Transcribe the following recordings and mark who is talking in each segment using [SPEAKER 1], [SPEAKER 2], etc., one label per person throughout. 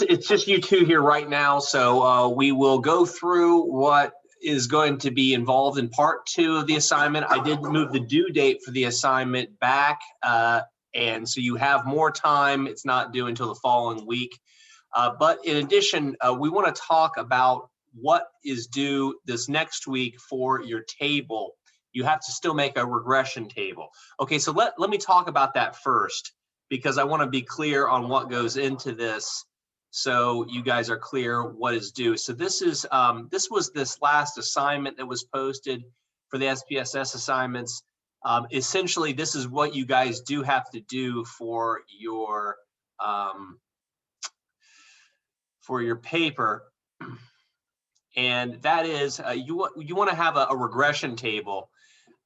[SPEAKER 1] It's just you two here right now, so we will go through what is going to be involved in part 2 of the assignment. I did move the due date for the assignment back, and so you have more time. It's not due until the following week. But in addition, we want to talk about what is due this next week for your table. You have to still make a regression table. Okay, so let me talk about that first, because I want to be clear on what goes into this, so you guys are clear what is due. So this is this was this last assignment that was posted for the SPSS assignments. Essentially, this is what you guys do have to do for your paper, and that is you want to have a regression table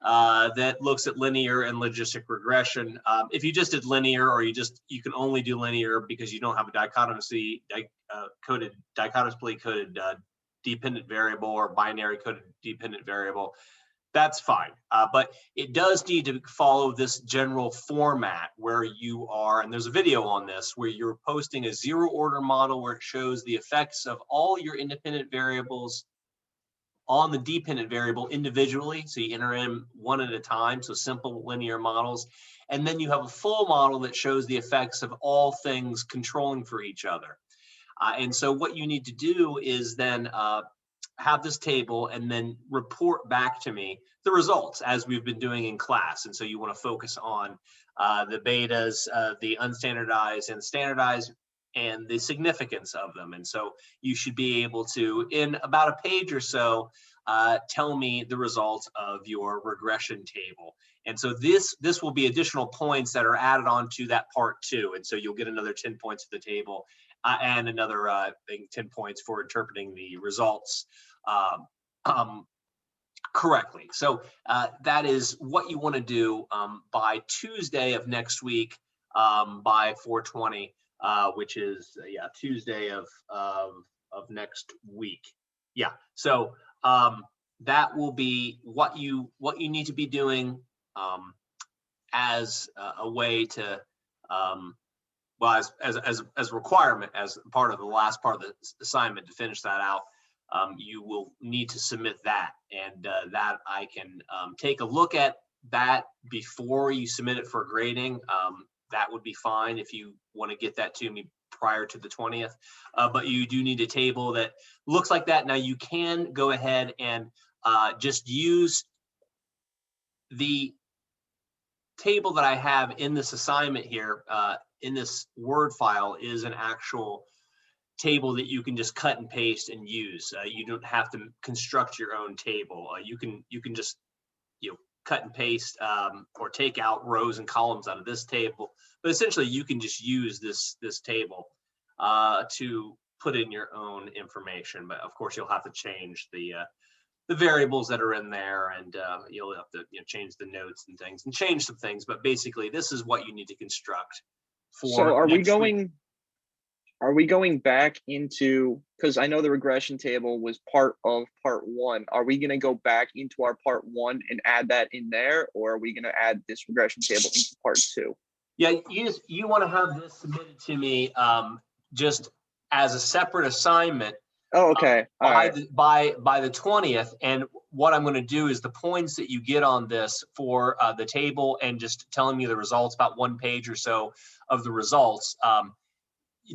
[SPEAKER 1] that looks at linear and logistic regression. If you just did linear, or you can only do linear because you don't have a dichotomously coded dependent variable or binary coded dependent variable, that's fine. But it does need to follow this general format where you are, and there's a video on this, where you're posting a zero order model where it shows the effects of all your independent variables on the dependent variable individually. So you enter in one at a time, so simple linear models. And then you have a full model that shows the effects of all things controlling for each other. And so what you need to do is then have this table and then report back to me the results as we've been doing in class. And so you want to focus on the betas, the unstandardized and standardized, and the significance of them. And so you should be able to, in about a page or so, tell me the results of your regression table. And so this will be additional points that are added on to that part 2. And so you'll get another 10 points of the table and another 10 points for interpreting the results correctly. So that is what you want to do by Tuesday of next week, by 4:20. Which is Tuesday of next week. Yeah, so that will be what you need to be doing as a way to well, as a requirement, as part of the last part of the assignment to finish that out. You will need to submit that, and that I can take a look at that before you submit it for grading. That would be fine if you want to get that to me prior to the 20th. But you do need a table that looks like that. Now you can go ahead and just use the table that I have in this assignment here, in this Word file, is an actual table that you can just cut and paste and use. You don't have to construct your own table. You can just cut and paste or take out rows and columns out of this table, but essentially you can just use this table to put in your own information. But of course you'll have to change the variables that are in there, and you'll have to change the notes and things and change some things. But basically this is what you need to construct for.
[SPEAKER 2] So are we going back into, because I know the regression table was part of part 1. Are we going to go back into our part 1 and add that in there, or are we going to add this regression table into part 2?
[SPEAKER 1] Yeah, you want to have this submitted to me just as a separate assignment.
[SPEAKER 2] Oh, okay.
[SPEAKER 1] By the 20th. And what I'm going to do is the points that you get on this for the table, and just telling me the results, about 1 page or so of the results,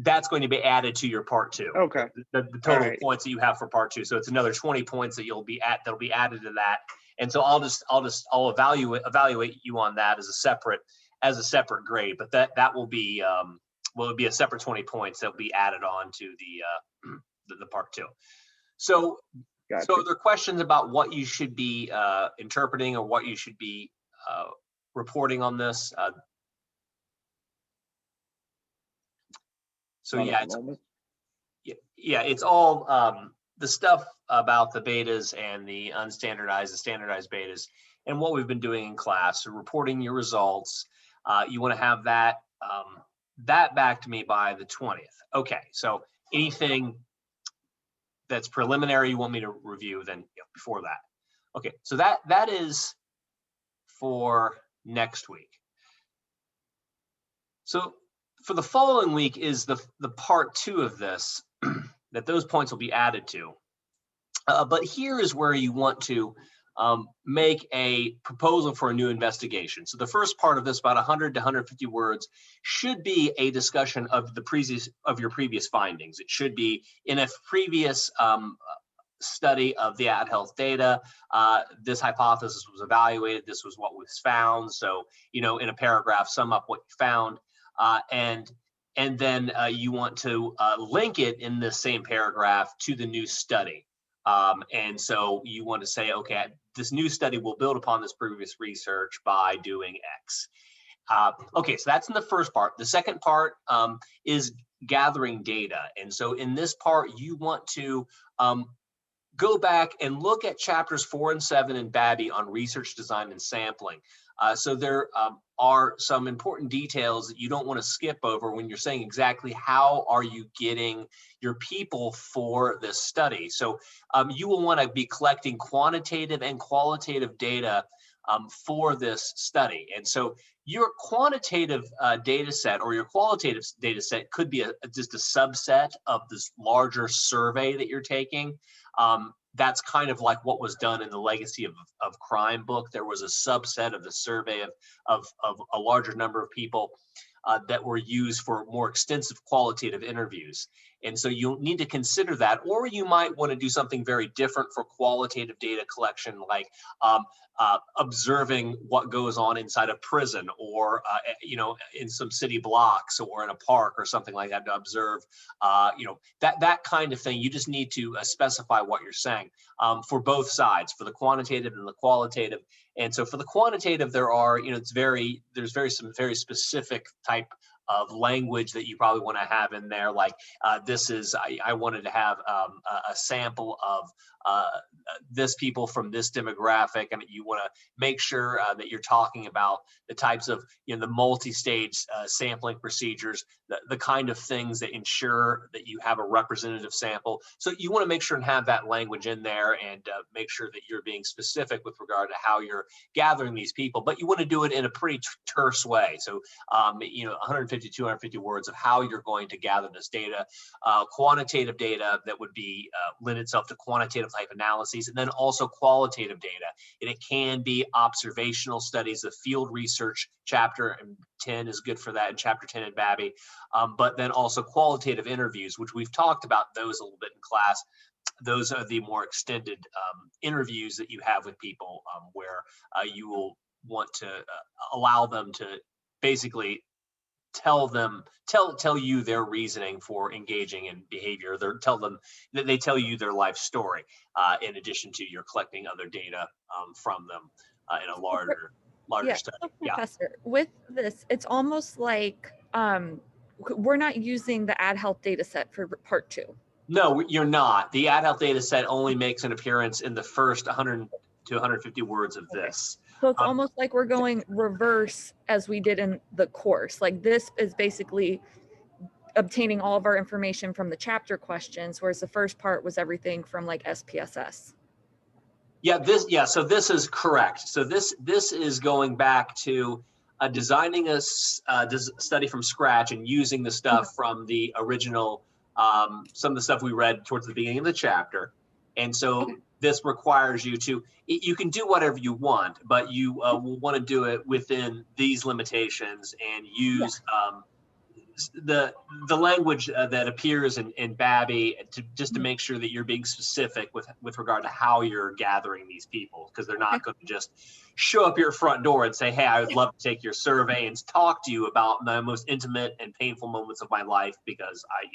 [SPEAKER 1] that's going to be added to your part 2.
[SPEAKER 2] Okay.
[SPEAKER 1] The total points that you have for part 2. So it's another 20 points that that'll be added to that. And so I'll evaluate you on that as a separate grade. But that will be it'll be a separate 20 points that will be added on to the part 2. So
[SPEAKER 2] Gotcha.
[SPEAKER 1] So are there questions about what you should be interpreting, or what you should be reporting on this? So yeah, it's all the stuff about the betas and the unstandardized, the standardized betas, and what we've been doing in class. So reporting your results, you want to have that back to me by the 20th. Okay, so anything that's preliminary you want me to review, then before that. Okay, so that is for next week. So for the following week is the part 2 of this, that those points will be added to. But here is where you want to make a proposal for a new investigation. So the first part of this, about 100 to 150 words, should be a discussion of your previous findings. It should be in a previous study of the AdHealth data. This hypothesis was evaluated. This was what was found. So, in a paragraph, sum up what you found, and then you want to link it in the same paragraph to the new study. And so you want to say, okay, this new study will build upon this previous research by doing X. Okay, so that's in the first part. The second part is gathering data. And so in this part, you want to go back and look at chapters 4 and 7 in BABI on research design and sampling. So there are some important details that you don't want to skip over when you're saying exactly how are you getting your people for this study. So you will want to be collecting quantitative and qualitative data for this study. And so your quantitative data set or your qualitative data set could be just a subset of this larger survey that you're taking. That's kind of like what was done in the Legacy of Crime book. There was a subset of the survey of a larger number of people that were used for more extensive qualitative interviews. And so you need to consider that, or you might want to do something very different for qualitative data collection, like observing what goes on inside a prison, or in some city blocks, or in a park, or something like that, to observe that kind of thing. You just need to specify what you're saying for both sides, for the quantitative and the qualitative. And so for the quantitative, there are some very specific type of language that you probably want to have in there, like I wanted to have a sample of this people from this demographic. I mean, you want to make sure that you're talking about the types of the multi-stage sampling procedures, the kind of things that ensure that you have a representative sample. So you want to make sure and have that language in there, and make sure that you're being specific with regard to how you're gathering these people, but you want to do it in a pretty terse way. So 150, 250 words of how you're going to gather this data, quantitative data that would be lend itself to quantitative type analyses, and then also qualitative data. And it can be observational studies. The field research chapter 10 is good for that, in chapter 10 in BABI, but then also qualitative interviews, which we've talked about those a little bit in class. Those are the more extended interviews that you have with people, where you will want to allow them to basically tell you their reasoning for engaging in behavior. They tell you their life story, in addition to you're collecting other data from them in a larger study.
[SPEAKER 3] So Professor, with this, it's almost like we're not using the AdHealth data set for part 2.
[SPEAKER 1] No, you're not. The AdHealth data set only makes an appearance in the first 100 to 150 words of this.
[SPEAKER 3] So it's almost like we're going reverse as we did in the course. Like, this is basically obtaining all of our information from the chapter questions, whereas the first part was everything from like SPSS.
[SPEAKER 1] So this is correct. So this is going back to designing a study from scratch and using the stuff from the original, some of the stuff we read towards the beginning of the chapter. And so this requires you can do whatever you want, but you will want to do it within these limitations, and use the language that appears in BABI to make sure that you're being specific with regard to how you're gathering these people, because they're not going to just show up your front door and say, hey, I would love to take your survey and talk to you about my most intimate and painful moments of my life, because I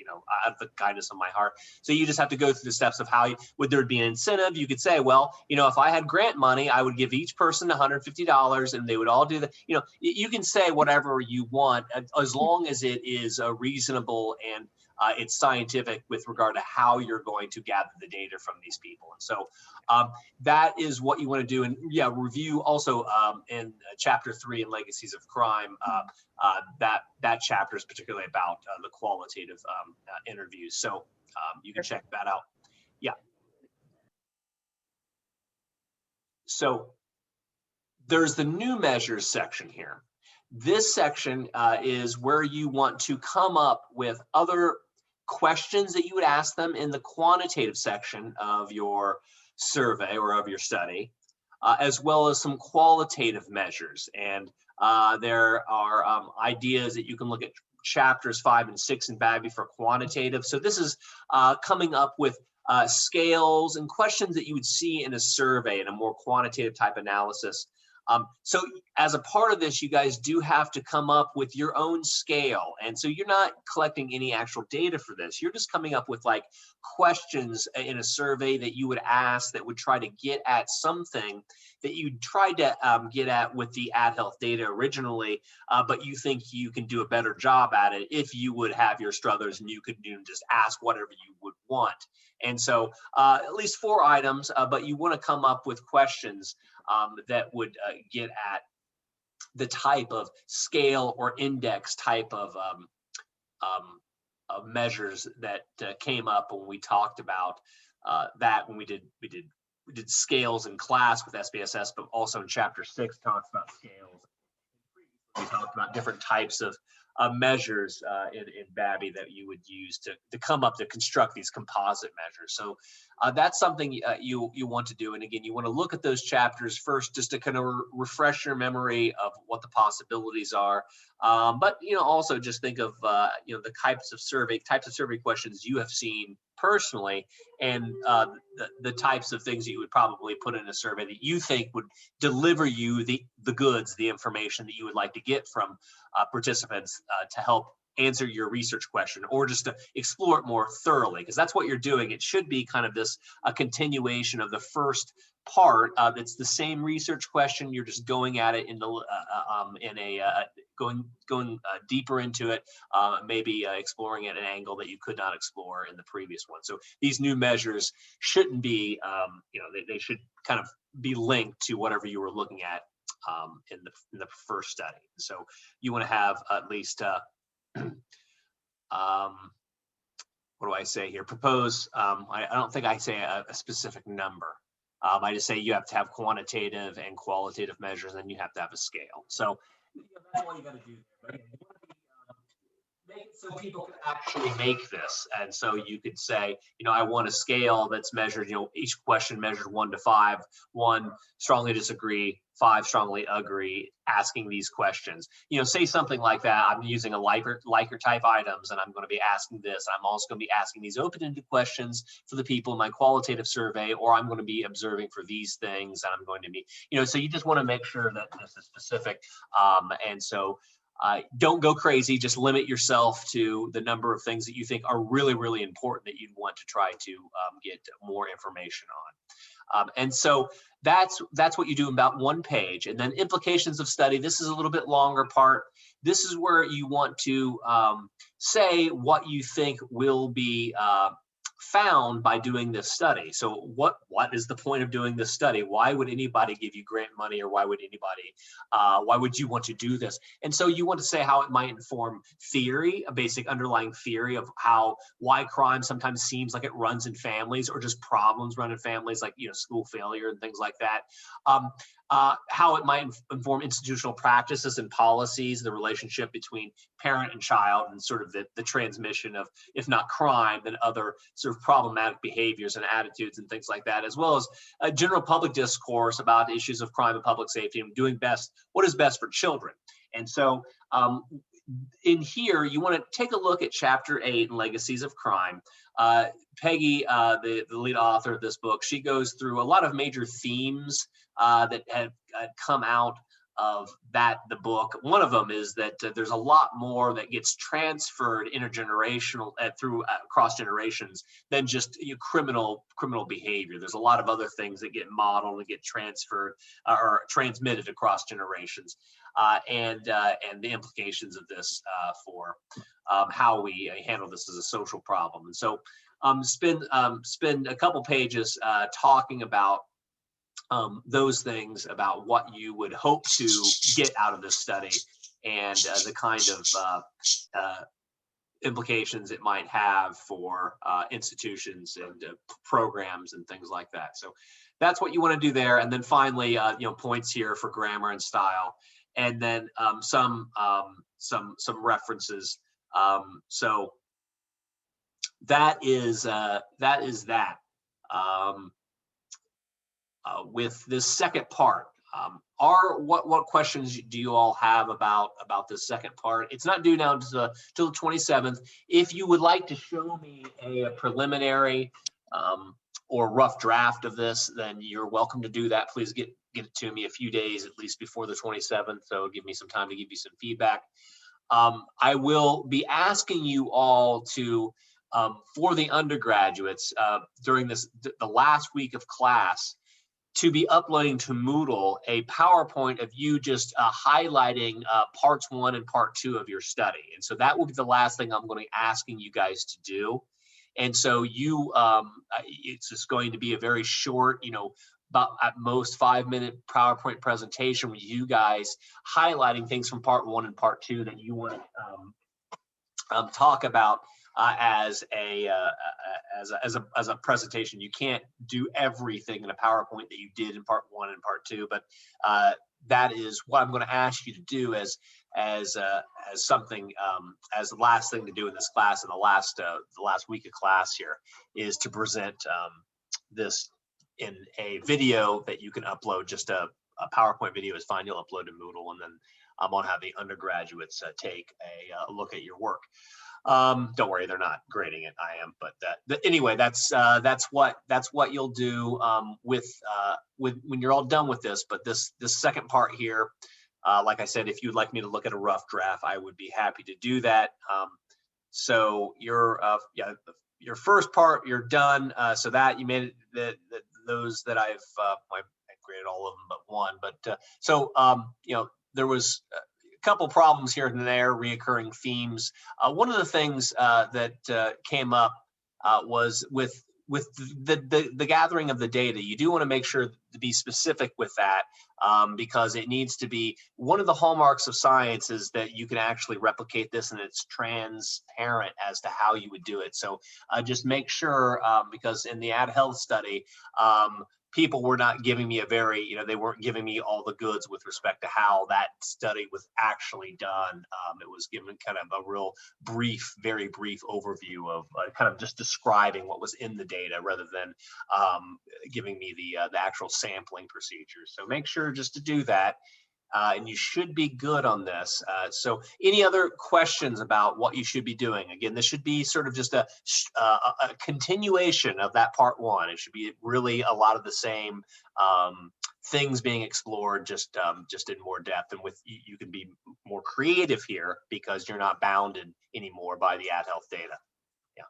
[SPEAKER 1] have the kindness of my heart. So you just have to go through the steps of how would there be an incentive. You could say, well, if I had grant money, I would give each person $150 and they would all do that. You can say whatever you want, as long as it is reasonable and it's scientific with regard to how you're going to gather the data from these people. And so that is what you want to do. And review also in chapter 3 in Legacies of Crime, that chapter is particularly about the qualitative interviews. So you can check that out. Yeah. So there's the new measures section here. This section is where you want to come up with other questions that you would ask them in the quantitative section of your survey or of your study, as well as some qualitative measures. And there are ideas that you can look at chapters 5 and 6 in Babby for quantitative. So this is coming up with scales and questions that you would see in a survey in a more quantitative type analysis. So as a part of this, you guys do have to come up with your own scale. And so you're not collecting any actual data for this. You're just coming up with like questions in a survey that you would ask that would try to get at something that you tried to get at with the AdHealth data originally, but you think you can do a better job at it if you would have your Struthers and you could just ask whatever you would want. And so at least 4 items, but you want to come up with questions that would get at the type of scale or index type of measures that came up when we talked about that when we did scales in class with SPSS, but also in chapter 6 talks about scales. We talked about different types of measures in Babby that you would use to come up to construct these composite measures. So that's something you want to do. And again, you want to look at those chapters first just to kind of refresh your memory of what the possibilities are. But also just think of the types of survey questions you have seen personally, and the types of things that you would probably put in a survey that you think would deliver you the goods, the information that you would like to get from participants to help answer your research question, or just to explore it more thoroughly, because that's what you're doing. It should be kind of a continuation of the first part. It's the same research question. You're just going at it going deeper into it, maybe exploring at an angle that you could not explore in the previous one. So these new measures shouldn't be, they should kind of be linked to whatever you were looking at in the first study. So you want to have at least what do I say here? Propose. I don't think I say a specific number. I just say you have to have quantitative and qualitative measures, and you have to have a scale. So that's all you got to do. Right? Make it so people can actually make this. And so you could say, I want a scale that's measured, each question measured 1 to 5, 1 strongly disagree, 5 strongly agree, asking these questions. Say something like that. I'm using a Likert type items, and I'm going to be asking this. I'm also going to be asking these open-ended questions for the people in my qualitative survey, or I'm going to be observing for these things, and I'm going to be, so you just want to make sure that this is specific. And so don't go crazy. Just limit yourself to the number of things that you think are really, really important that you'd want to try to get more information on. And so that's what you do in about 1 page. And then implications of study. This is a little bit longer part. This is where you want to say what you think will be found by doing this study. So what is the point of doing this study? Why would anybody give you grant money, or why would you want to do this? And so you want to say how it might inform theory, a basic underlying theory of why crime sometimes seems like it runs in families, or just problems run in families, like school failure and things like that. How it might inform institutional practices and policies, the relationship between parent and child, and sort of the transmission of, if not crime, then other sort of problematic behaviors and attitudes and things like that, as well as a general public discourse about issues of crime and public safety and what is best for children. And so in here, you want to take a look at chapter 8, Legacies of Crime. Peggy, the lead author of this book, she goes through a lot of major themes that have come out of the book. One of them is that there's a lot more that gets transferred intergenerational through across generations than just criminal behavior. There's a lot of other things that get modeled and get transferred or transmitted across generations, and the implications of this for how we handle this as a social problem. And so spend a couple pages talking about those things, about what you would hope to get out of this study, and the kind of implications it might have for institutions and programs and things like that. So that's what you want to do there. And then finally, points here for grammar and style. and then some references. So that is that. With this second part, what questions do you all have about this second part? It's not due now till the 27th. If you would like to show me a preliminary or rough draft of this, then you're welcome to do that. Please get it to me a few days at least before the 27th, so give me some time to give you some feedback. I will be asking you all to, for the undergraduates, during the last week of class, to be uploading to Moodle a PowerPoint of you just highlighting parts 1 and part 2 of your study. And so that will be the last thing I'm going to be asking you guys to do. And so you, it's just going to be a very short, about at most 5-minute PowerPoint presentation with you guys highlighting things from part 1 and part 2 that you want to talk about as a presentation. You can't do everything in a PowerPoint that you did in part 1 and part 2, but that is what I'm going to ask you to do as something as the last thing to do in this class, in the last week of class here, is to present this in a video that you can upload. Just a PowerPoint video is fine. You'll upload to Moodle, and then I'm going to have the undergraduates take a look at your work. Don't worry, they're not grading it. I am, but anyway, that's what you'll do with when you're all done with this. But this second part here, like I said, if you'd like me to look at a rough draft, I would be happy to do that. So your first part, you're done. So that you made it. Those that I graded all of them but one. But so there was a couple problems here and there, reoccurring themes. One of the things that came up was with the gathering of the data. You do want to make sure to be specific with that, because it needs to be one of the hallmarks of science is that you can actually replicate this and it's transparent as to how you would do it. So just make sure, because in the Ad Health study, people were not giving me they weren't giving me all the goods with respect to how that study was actually done. It was given kind of a real brief, very brief overview of kind of just describing what was in the data rather than giving me the actual sampling procedures. So make sure just to do that. And you should be good on this. So any other questions about what you should be doing? Again, this should be sort of just a continuation of that part 1. It should be really a lot of the same things being explored, just in more depth. And with you can be more creative here because you're not bounded anymore by the Ad Health data. Yeah.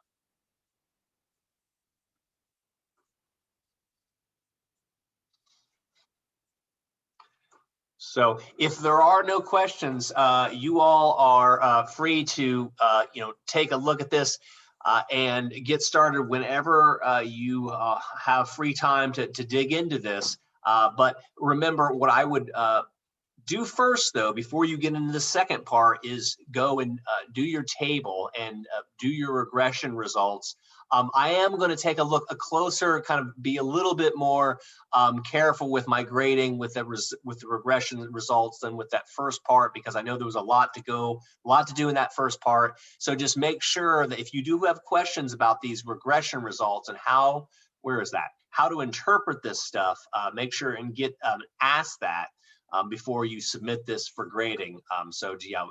[SPEAKER 1] So if there are no questions, you all are free to take a look at this and get started whenever you have free time to dig into this. But remember, what I would do first, though, before you get into the second part, is go and do your table and do your regression results. I am going to take a closer, kind of be a little bit more careful with my grading with the regression results than with that first part, because I know there was a lot to do in that first part. So just make sure that if you do have questions about these regression results and how to interpret this stuff, make sure and get asked that before you submit this for grading. So yeah,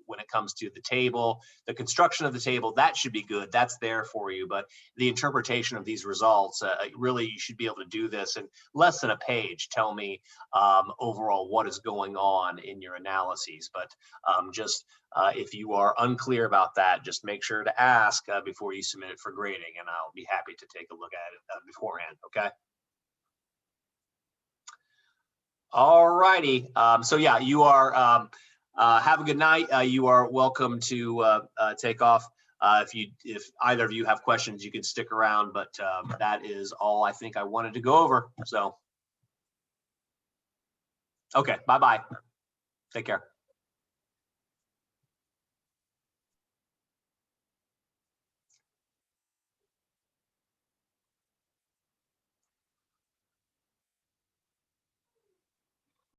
[SPEAKER 1] when it comes to the table, the construction of the table, that should be good. That's there for you. But the interpretation of these results, really, you should be able to do this in less than a page. Tell me overall what is going on in your analyses. But if you are unclear about that, just make sure to ask before you submit it for grading, and I'll be happy to take a look at it beforehand. Okay. All righty. So yeah, you are, have a good night. You are welcome to take off. If either of you have questions, you can stick around, but that is all I think I wanted to go over. So, okay, bye-bye. Take care.